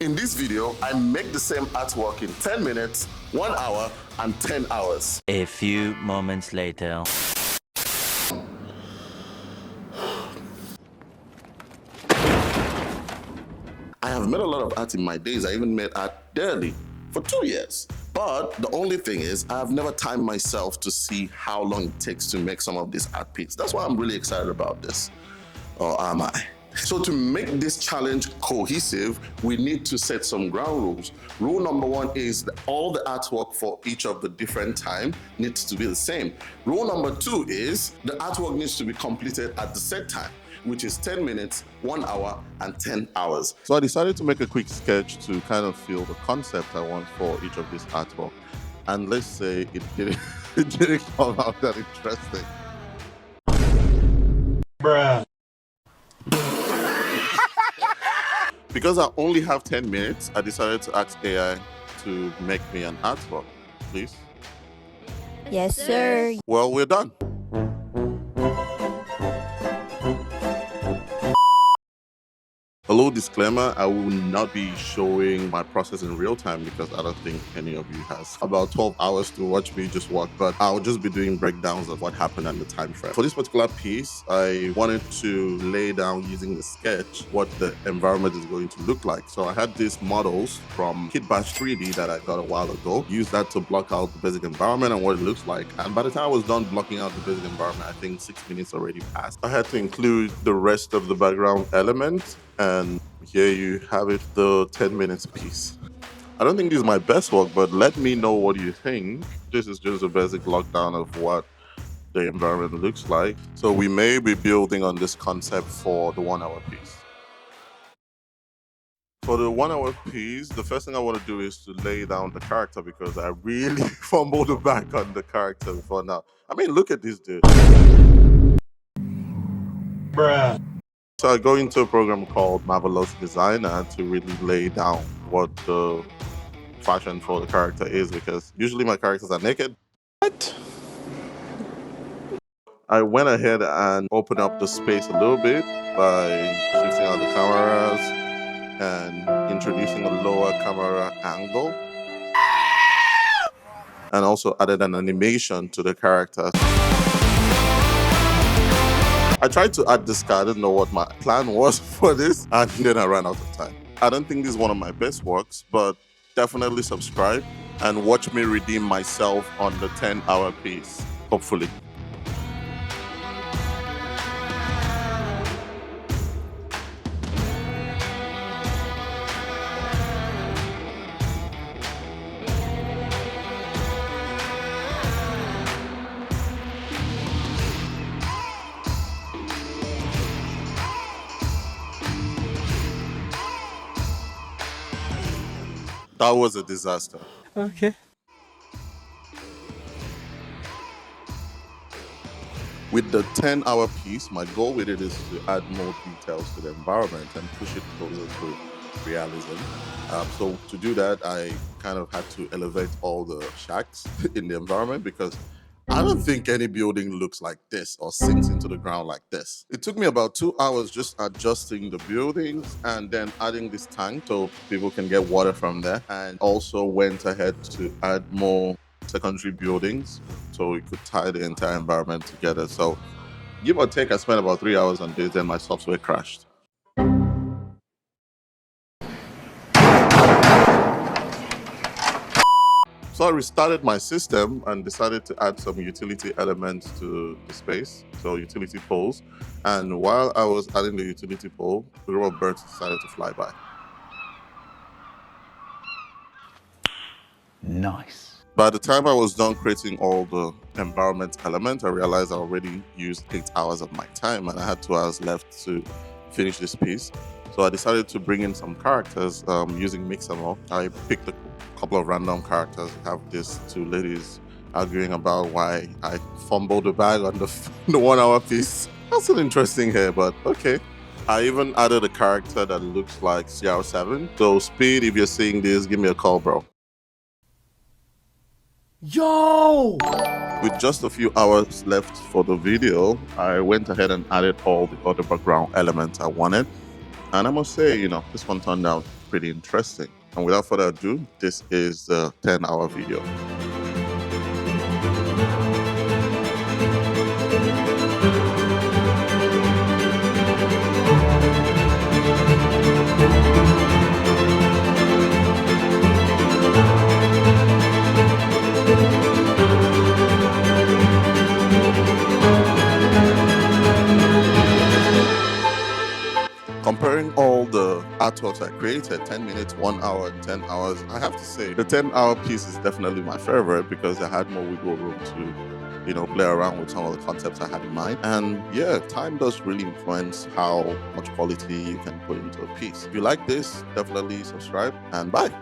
In this video, I make the same artwork in 10 minutes, 1 hour, and 10 hours. A few moments later. I have made a lot of art in my days. I even made art daily for 2 years. But the only thing is, I have never timed myself to see how long it takes to make some of these art pieces. That's why I'm really excited about this. Or am I? So to make this challenge cohesive, we need to set some ground rules. Rule number 1 is that all the artwork for each of the different time needs to be the same. Rule number 2 is the artwork needs to be completed at the set time, which is 10 minutes, 1 hour, and 10 hours. So I decided to make a quick sketch to kind of feel the concept I want for each of these artwork. And let's say it didn't come out that interesting. Bruh. Because I only have 10 minutes, I decided to ask AI to make me an artwork, please. Yes, sir. Well, we're done. A little disclaimer, I will not be showing my process in real time because I don't think any of you has about 12 hours to watch me just work, but I'll just be doing breakdowns of what happened and the time frame. For this particular piece, I wanted to lay down using the sketch what the environment is going to look like. So I had these models from Kitbash 3D that I got a while ago, used that to block out the basic environment and what it looks like. And by the time I was done blocking out the basic environment, I think 6 minutes already passed. I had to include the rest of the background elements. And here you have it, the 10 minutes piece. I don't think this is my best work, but let me know what you think. This is just a basic lockdown of what the environment looks like. So we may be building on this concept for the 1 hour piece. For the 1 hour piece, the first thing I want to do is to lay down the character because I really fumbled the bag on the character before now. I mean, look at this dude. Bruh. So I go into a program called Marvelous Designer to really lay down what the fashion for the character is because usually my characters are naked. What? I went ahead and opened up the space a little bit by shifting out the cameras and introducing a lower camera angle. And also added an animation to the character. I tried to add this card, I didn't know what my plan was for this, and then I ran out of time. I don't think this is one of my best works, but definitely subscribe and watch me redeem myself on the 10-hour piece, hopefully. That was a disaster. Okay. With the 10-hour piece, my goal with it is to add more details to the environment and push it closer to realism. So to do that, I kind of had to elevate all the shacks in the environment because I don't think any building looks like this or sinks into the ground like this. It took me about 2 hours just adjusting the buildings and then adding this tank so people can get water from there, and also went ahead to add more secondary buildings so we could tie the entire environment together. So give or take, I spent about 3 hours on this, then my software crashed. So I restarted my system and decided to add some utility elements to the space, so utility poles. And while I was adding the utility pole, a group of birds decided to fly by. Nice. By the time I was done creating all the environment elements, I realized I already used 8 hours of my time and I had 2 hours left to finish this piece. So I decided to bring in some characters using Mixamo. I picked a couple of random characters. I have these 2 ladies arguing about why I fumbled the bag on the 1 hour piece. That's an interesting hair, but okay. I even added a character that looks like CR7. So Speed, if you're seeing this, give me a call, bro. Yo! With just a few hours left for the video, I went ahead and added all the other background elements I wanted. And I must say, this one turned out pretty interesting. And without further ado, this is the 10-hour video. Comparing all the artworks I created, 10 minutes, 1 hour, 10 hours, I have to say the 10-hour piece is definitely my favorite because I had more wiggle room to, play around with some of the concepts I had in mind. And yeah, time does really influence how much quality you can put into a piece. If you like this, definitely subscribe and bye.